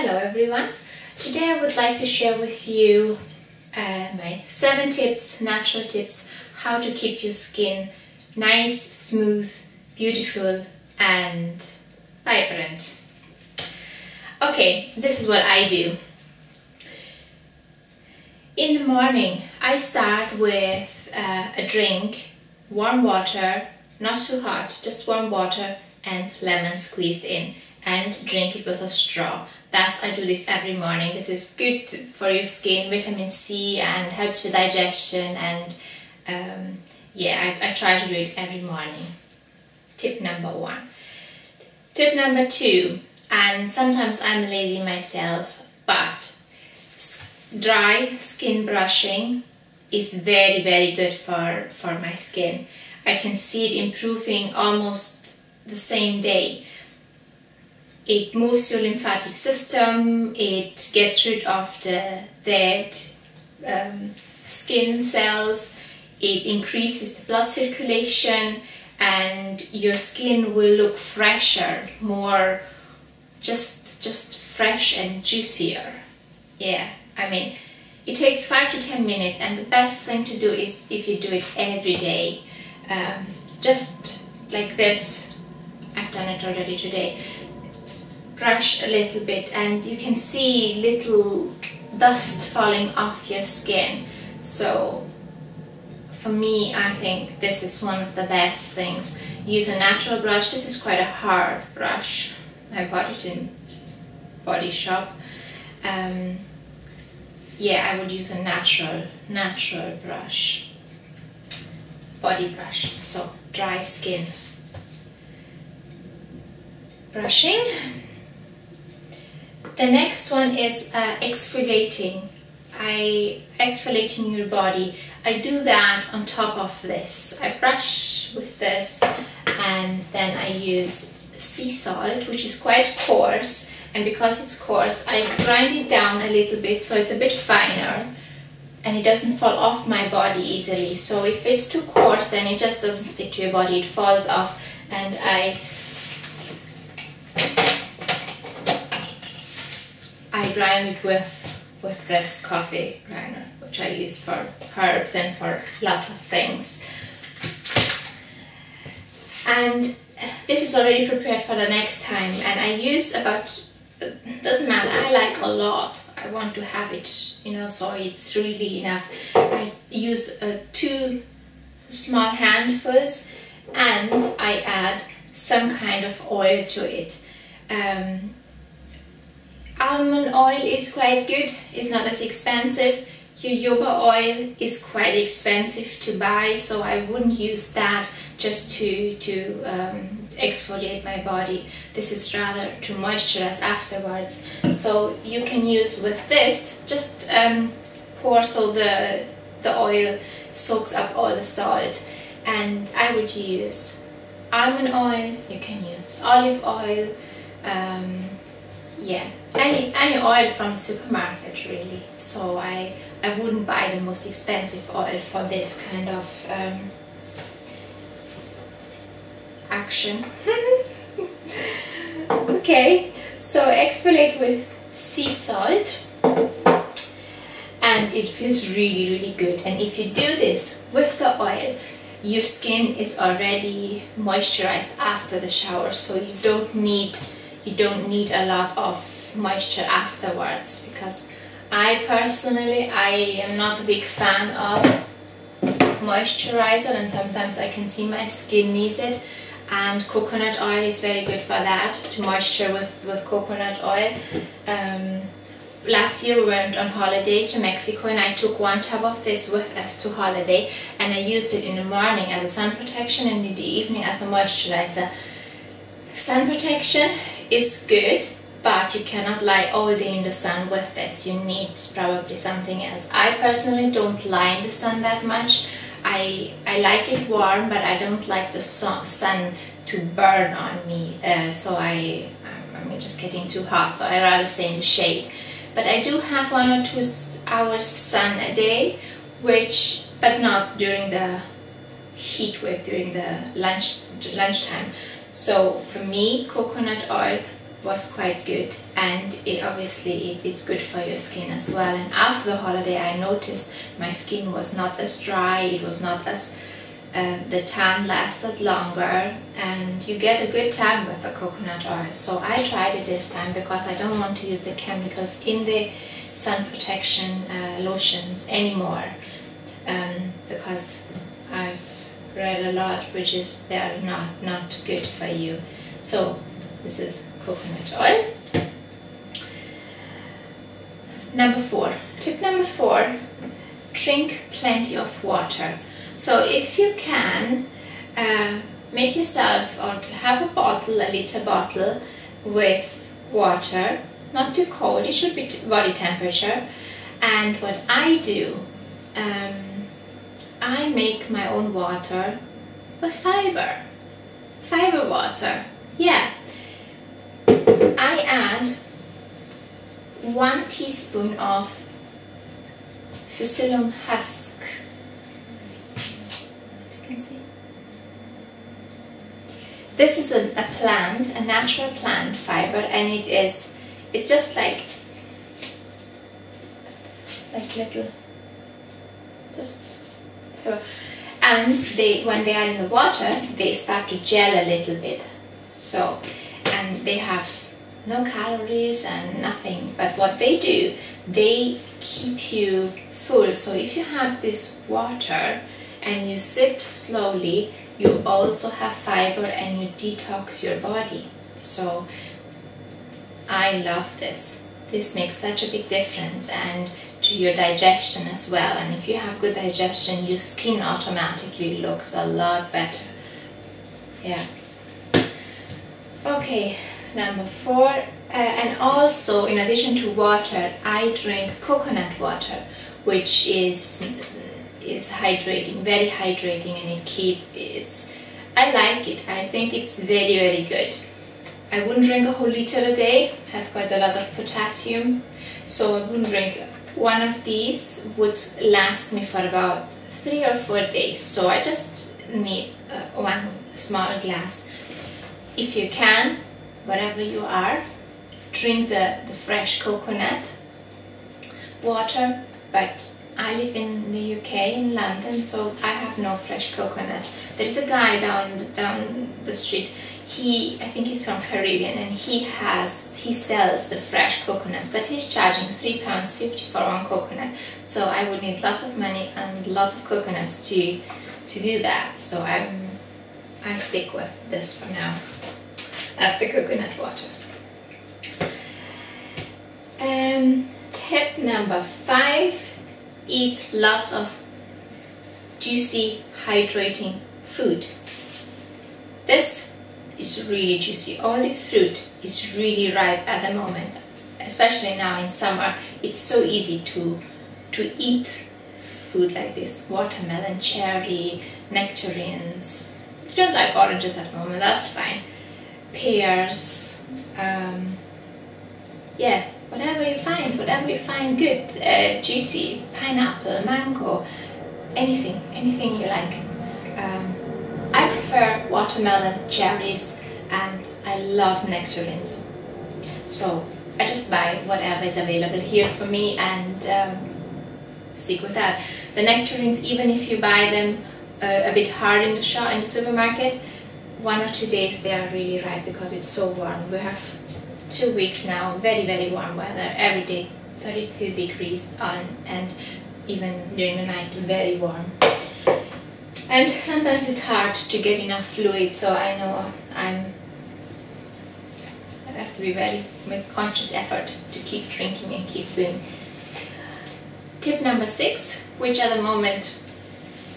Hello everyone. Today I would like to share with you my 7 tips, natural tips, how to keep your skin nice, smooth, beautiful and vibrant. Okay, this is what I do. In the morning I start with a drink, warm water, not too hot, just warm water and lemon squeezed in, and drink it with a straw. I do this every morning. This is good for your skin, vitamin C, and helps with digestion, and yeah, I try to do it every morning. Tip number 1. Tip number 2, and sometimes I'm lazy myself, but dry skin brushing is very, very good for my skin. I can see it improving almost the same day. It moves your lymphatic system, it gets rid of the dead skin cells, it increases the blood circulation, and your skin will look fresher, more just fresh and juicier. Yeah, I mean, it takes 5 to 10 minutes, and the best thing to do is if you do it every day. Just like this. I've done it already today. Brush a little bit and you can see little dust falling off your skin. So for me, I think this is one of the best things. Use a natural brush. This is quite a hard brush. I bought it in Body Shop. Yeah, I would use a natural brush. Body brush. So dry skin. Brushing. The next one is exfoliating. Exfoliating your body. I do that on top of this. I brush with this, and then I use sea salt, which is quite coarse, and because it's coarse I grind it down a little bit so it's a bit finer and it doesn't fall off my body easily. So if it's too coarse, then it just doesn't stick to your body, it falls off, and I grind it with this coffee grinder, which I use for herbs and for lots of things. And this is already prepared for the next time, and I use about, doesn't matter, I like a lot. I want to have it, you know, so it's really enough. I use 2 small handfuls, and I add some kind of oil to it. Almond oil is quite good, it's not as expensive. Jojoba oil is quite expensive to buy, so I wouldn't use that just to exfoliate my body. This is rather to moisturize afterwards. So you can use with this, just pour so the oil soaks up all the salt. And I would use almond oil, you can use olive oil, yeah, any oil from the supermarket really. So I wouldn't buy the most expensive oil for this kind of action. Okay, so exfoliate with sea salt, and it feels really, really good. And if you do this with the oil, your skin is already moisturized after the shower, so you don't need a lot of moisture afterwards, because I personally am not a big fan of moisturizer, and sometimes I can see my skin needs it, and coconut oil is very good for that, to moisture with coconut oil. Last year we went on holiday to Mexico, and I took 1 tub of this with us to holiday, and I used it in the morning as a sun protection and in the evening as a moisturizer. Sun protection is good, but you cannot lie all day in the sun with this. You need probably something else. I personally don't lie in the sun that much. I like it warm, but I don't like the sun to burn on me. So I'm just getting too hot, so I rather stay in the shade. But I do have 1 or 2 hours sun a day, but not during the heat wave, during the lunchtime. So for me, coconut oil was quite good, and it's good for your skin as well. And after the holiday I noticed my skin was not as dry, it was not as the tan lasted longer, and you get a good tan with the coconut oil. So I tried it this time because I don't want to use the chemicals in the sun protection lotions anymore, because I've read a lot which is they are not good for you. So this is coconut oil. Tip number 4, drink plenty of water. So if you can, make yourself or have a liter bottle with water, not too cold, it should be body temperature. And what I do, I make my own water with fiber water. Yeah, I add 1 teaspoon of psyllium husk. As you can see, this is a plant, a natural plant fiber, and it's just like little, just pepper. And when they are in the water, they start to gel a little bit. So, and they have no calories and nothing, but what they do, they keep you full. So if you have this water and you sip slowly, you also have fiber and you detox your body. So I love this. This makes such a big difference, and to your digestion as well. And if you have good digestion, your skin automatically looks a lot better. Yeah. Okay, number 4, and also in addition to water, I drink coconut water, which is hydrating, very hydrating, and I like it. I think it's very good. I wouldn't drink a whole liter a day, it has quite a lot of potassium, so I wouldn't drink. One of these would last me for about 3 or 4 days, so I just need 1 small glass. If you can, wherever you are, drink the fresh coconut water, but I live in the UK, in London, so I have no fresh coconuts. There is a guy down the street, I think he's from Caribbean, and he sells the fresh coconuts, but he's charging £3.50 for 1 coconut, so I would need lots of money and lots of coconuts to do that. So I stick with this for now. That's the coconut water. Tip number 5, eat lots of juicy, hydrating food. This is really juicy. All this fruit is really ripe at the moment, especially now in summer. It's so easy to eat food like this. Watermelon, cherry, nectarines. If you don't like oranges at the moment, that's fine. Pears, yeah, whatever you find good, juicy, pineapple, mango, anything you like. I prefer watermelon, cherries, and I love nectarines. So I just buy whatever is available here for me and stick with that. The nectarines, even if you buy them a bit hard in the supermarket, 1 or 2 days they are really ripe because it's so warm. We have 2 weeks now, very warm weather, every day 32 degrees on, and even during the night very warm. And sometimes it's hard to get enough fluid, so I know I have to make conscious effort to keep drinking and keep doing. Tip number 6, which at the moment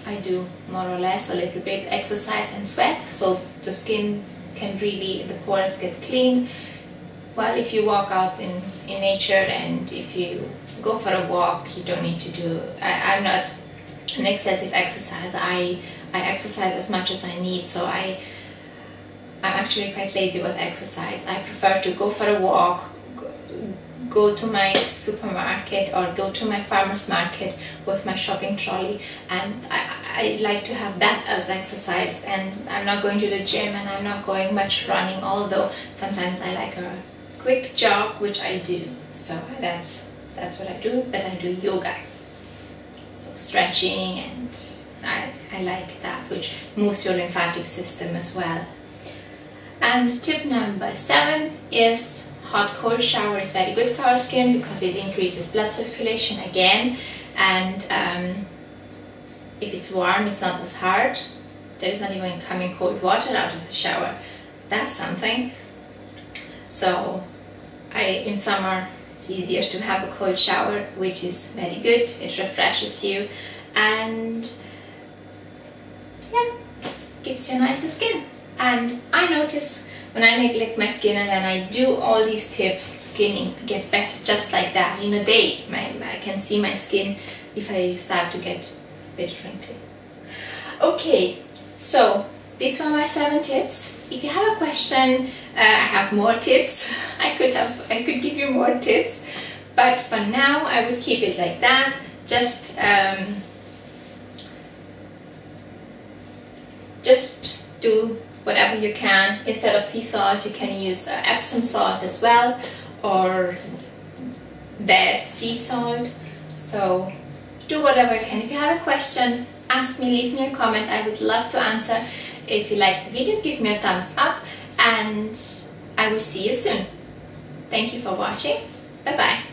I do more or less a little bit, exercise and sweat, so the skin can really, the pores get cleaned. Well, if you walk out in nature and if you go for a walk, you don't need to do, I'm not an excessive exercise. I exercise as much as I need, so I'm actually quite lazy with exercise. I prefer to go for a walk, go to my supermarket or go to my farmer's market with my shopping trolley, and I like to have that as exercise. And I'm not going to the gym and I'm not going much running, although sometimes I like a quick jog, which I do. So that's what I do, but I do yoga. So stretching, and I like that, which moves your lymphatic system as well. And tip number 7 is hot cold shower is very good for our skin because it increases blood circulation again, and if it's warm it's not as hard. There is not even coming cold water out of the shower. That's something. So in summer it's easier to have a cold shower, which is very good. It refreshes you and yeah, gives you a nicer skin. And I notice when I neglect my skin and then I do all these tips, skin gets better just like that. In a day, I can see my skin if I start to get a bit wrinkly. Okay, so these were my 7 tips. If you have a question, I have more tips. I could give you more tips, but for now I would keep it like that. Just do whatever you can. Instead of sea salt, you can use Epsom salt as well, or bed sea salt. So do whatever you can. If you have a question, ask me, leave me a comment. I would love to answer. If you like the video, give me a thumbs up, and I will see you soon. Thank you for watching. Bye bye.